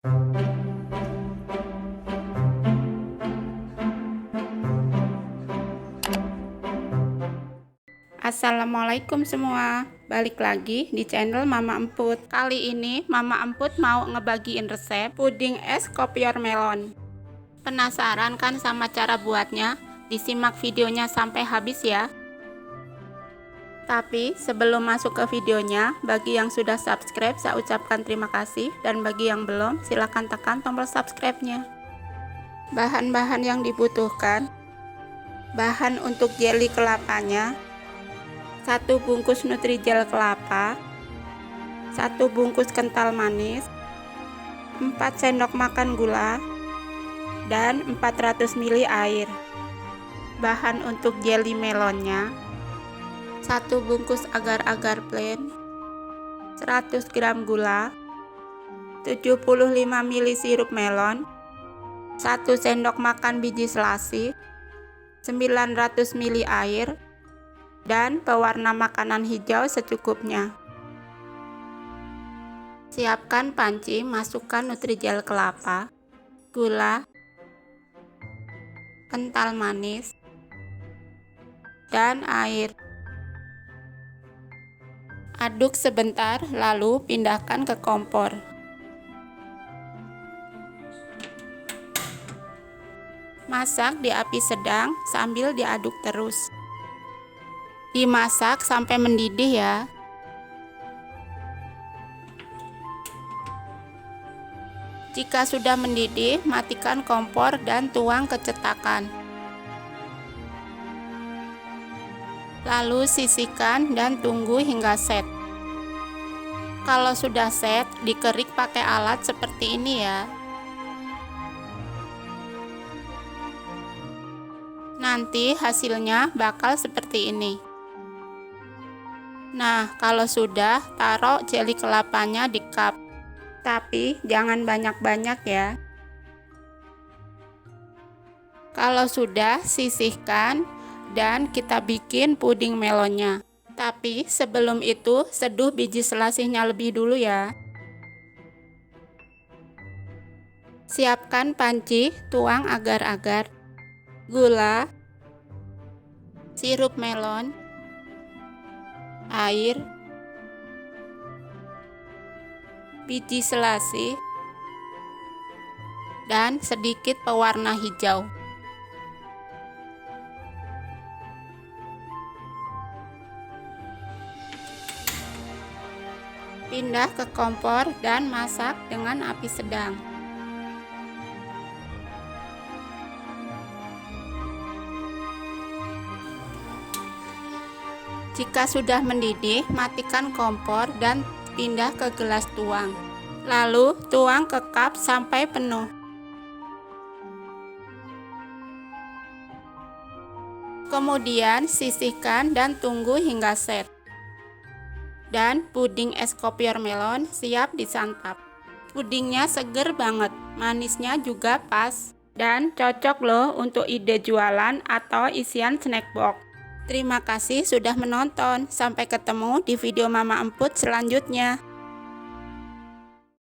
Assalamualaikum semua, balik lagi di channel Mama Emput. Kali ini Mama Emput mau ngebagiin resep puding es kopior melon. Penasaran kan sama cara buatnya? Disimak videonya sampai habis ya. Tapi sebelum masuk ke videonya, bagi yang sudah subscribe saya ucapkan terima kasih, dan bagi yang belum silahkan tekan tombol subscribe-nya. Bahan-bahan yang dibutuhkan: bahan untuk jeli kelapanya, 1 bungkus Nutrijel kelapa, 1 bungkus kental manis, 4 sendok makan gula, dan 400 ml air. Bahan untuk jeli melonnya: 1 bungkus agar-agar plain, 100 gram gula, 75 ml sirup melon, 1 sendok makan biji selasi, 900 ml air, dan pewarna makanan hijau secukupnya. Siapkan panci, masukkan Nutrijel kelapa, gula, kental manis, dan air. Aduk sebentar, lalu pindahkan ke kompor. Masak di api sedang sambil diaduk terus. Dimasak sampai mendidih ya. Jika sudah mendidih, matikan kompor dan tuang ke cetakan. Lalu sisihkan dan tunggu hingga set. Kalau sudah set, dikerik pakai alat seperti ini ya. Nanti hasilnya bakal seperti ini. Nah, kalau sudah, taruh jeli kelapanya di cup. Tapi jangan banyak-banyak ya. Kalau sudah, sisihkan dan kita bikin puding melonnya. Tapi sebelum itu, seduh biji selasihnya lebih dulu ya. Siapkan panci, tuang agar-agar, gula, sirup melon, air, biji selasi, dan sedikit pewarna hijau. Pindah ke kompor dan masak dengan api sedang. Jika sudah mendidih, matikan kompor dan pindah ke gelas tuang. Lalu tuang ke cup sampai penuh. Kemudian sisihkan dan tunggu hingga set. Dan puding es kopior melon siap disantap. Pudingnya seger banget, manisnya juga pas, dan cocok loh untuk ide jualan atau isian snack box. Terima kasih sudah menonton, sampai ketemu di video Mama Emput selanjutnya.